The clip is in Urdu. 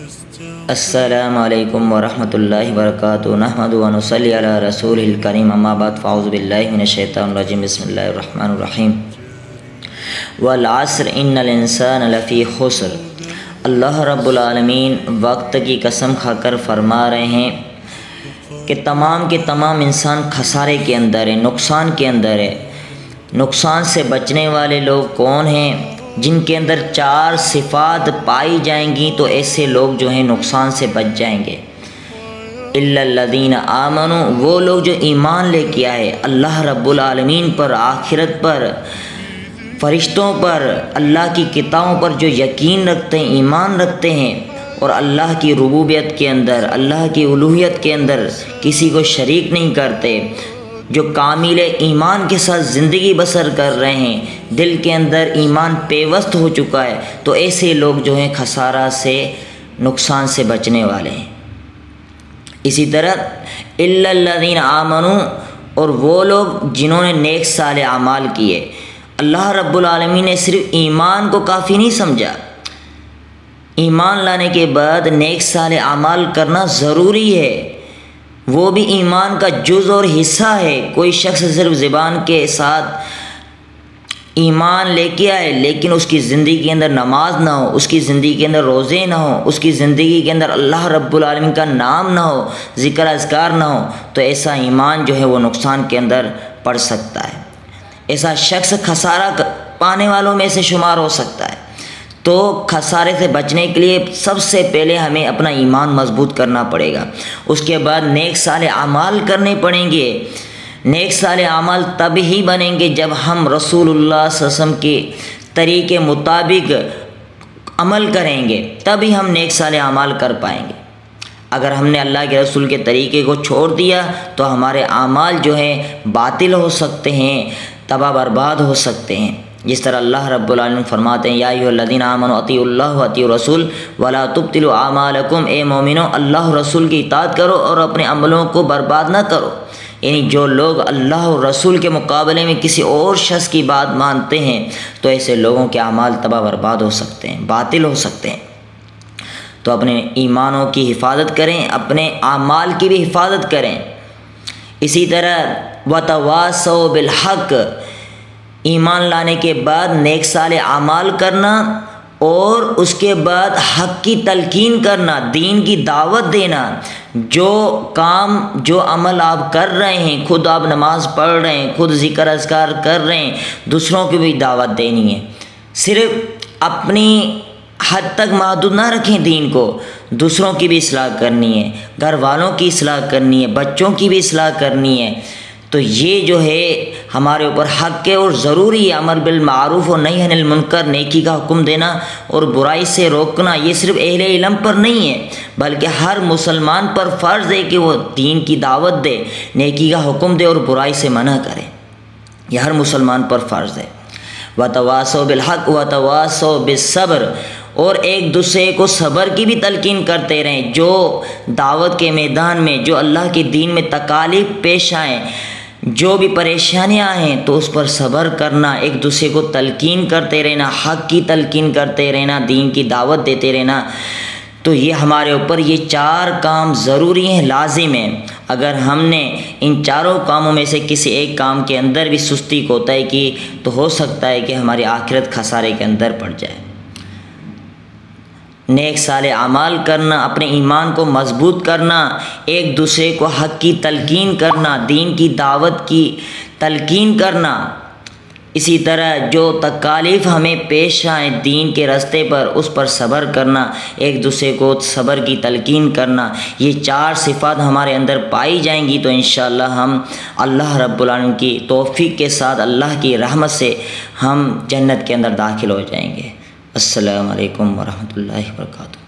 السلام علیکم ورحمۃ اللہ وبرکاتہ نحمد و نصلی علی رسول الکریم اما بعد فاعوذ باللہ من الشیطان الرجیم بسم اللہ الرحمن الرحیم والعصر ان الانسان لفی خسر۔ اللہ رب العالمین وقت کی قسم کھا کر فرما رہے ہیں کہ تمام کے تمام انسان خسارے کے اندر ہے، نقصان کے اندر ہے۔ نقصان سے بچنے والے لوگ کون ہیں؟ جن کے اندر 4 صفات پائی جائیں گی تو ایسے لوگ جو ہیں نقصان سے بچ جائیں گے۔ الا الذین آمنوا، وہ لوگ جو ایمان لے کے آئے اللہ رب العالمین پر، آخرت پر، فرشتوں پر، اللہ کی کتابوں پر جو یقین رکھتے ہیں، ایمان رکھتے ہیں اور اللہ کی ربوبیت کے اندر، اللہ کی الوہیت کے اندر کسی کو شریک نہیں کرتے، جو کامل ایمان کے ساتھ زندگی بسر کر رہے ہیں، دل کے اندر ایمان پیوست ہو چکا ہے، تو ایسے لوگ جو ہیں خسارہ سے، نقصان سے بچنے والے ہیں۔ اسی طرح الا الذین آمنوا، اور وہ لوگ جنہوں نے نیک صالح اعمال کیے۔ اللہ رب العالمین نے صرف ایمان کو کافی نہیں سمجھا، ایمان لانے کے بعد نیک صالح اعمال کرنا ضروری ہے، وہ بھی ایمان کا جز اور حصہ ہے۔ کوئی شخص صرف زبان کے ساتھ ایمان لے کے آئے لیکن اس کی زندگی کے اندر نماز نہ ہو، اس کی زندگی کے اندر روزے نہ ہو، اس کی زندگی کے اندر اللہ رب العالمین کا نام نہ ہو، ذکر اذکار نہ ہو، تو ایسا ایمان جو ہے وہ نقصان کے اندر پڑ سکتا ہے، ایسا شخص خسارہ پانے والوں میں سے شمار ہو سکتا ہے۔ تو خسارے سے بچنے کے لیے سب سے پہلے ہمیں اپنا ایمان مضبوط کرنا پڑے گا، اس کے بعد نیک صالح اعمال کرنے پڑیں گے۔ نیک صالح اعمال تب ہی بنیں گے جب ہم رسول اللہ صلی اللہ علیہ وسلم کے طریقے مطابق عمل کریں گے، تبھی ہم نیک صالح اعمال کر پائیں گے۔ اگر ہم نے اللہ کے رسول کے طریقے کو چھوڑ دیا تو ہمارے اعمال جو ہیں باطل ہو سکتے ہیں، تباہ برباد ہو سکتے ہیں۔ جس طرح اللہ رب العالمین فرماتے ہیں یا ایھا الذین آمنوا اطیعوا اللہ واطیعوا الرسول ولا تبطلوا اعمالکم، اے مومنو اللہ اور رسول کی اطاعت کرو اور اپنے عملوں کو برباد نہ کرو۔ یعنی جو لوگ اللہ اور رسول کے مقابلے میں کسی اور شخص کی بات مانتے ہیں تو ایسے لوگوں کے اعمال تباہ برباد ہو سکتے ہیں، باطل ہو سکتے ہیں۔ تو اپنے ایمانوں کی حفاظت کریں، اپنے اعمال کی بھی حفاظت کریں۔ اسی طرح وتواصوا بالحق، ایمان لانے کے بعد نیک صالح اعمال کرنا اور اس کے بعد حق کی تلقین کرنا، دین کی دعوت دینا۔ جو کام، جو عمل آپ کر رہے ہیں، خود آپ نماز پڑھ رہے ہیں، خود ذکر اذکار کر رہے ہیں، دوسروں کی بھی دعوت دینی ہے۔ صرف اپنی حد تک محدود نہ رکھیں دین کو، دوسروں کی بھی اصلاح کرنی ہے، گھر والوں کی اصلاح کرنی ہے، بچوں کی بھی اصلاح کرنی ہے۔ تو یہ جو ہے ہمارے اوپر حق ہے اور ضروری ہے۔ امر بالمعروف و نہی عن المنکر، نیکی کا حکم دینا اور برائی سے روکنا، یہ صرف اہل علم پر نہیں ہے بلکہ ہر مسلمان پر فرض ہے کہ وہ دین کی دعوت دے، نیکی کا حکم دے اور برائی سے منع کرے، یہ ہر مسلمان پر فرض ہے۔ وتواصوا بالحق وتواصوا بالصبر، اور ایک دوسرے کو صبر کی بھی تلقین کرتے رہیں۔ جو دعوت کے میدان میں، جو اللہ کے دین میں تکالیف پیش آئیں، جو بھی پریشانیاں آئیں تو اس پر صبر کرنا، ایک دوسرے کو تلقین کرتے رہنا، حق کی تلقین کرتے رہنا، دین کی دعوت دیتے رہنا۔ تو یہ ہمارے اوپر یہ 4 کام ضروری ہیں، لازم ہیں۔ اگر ہم نے ان 4 کاموں میں سے کسی ایک کام کے اندر بھی سستی کوتاہی کی تو ہو سکتا ہے کہ ہماری آخرت خسارے کے اندر پڑ جائے۔ نیک صالح اعمال کرنا، اپنے ایمان کو مضبوط کرنا، ایک دوسرے کو حق کی تلقین کرنا، دین کی دعوت کی تلقین کرنا، اسی طرح جو تکالیف ہمیں پیش آئیں دین کے راستے پر اس پر صبر کرنا، ایک دوسرے کو صبر کی تلقین کرنا، یہ 4 صفات ہمارے اندر پائی جائیں گی تو انشاءاللہ ہم اللہ رب العالمین کی توفیق کے ساتھ، اللہ کی رحمت سے ہم جنت کے اندر داخل ہو جائیں گے۔ السلام علیکم ورحمۃ اللہ وبرکاتہ۔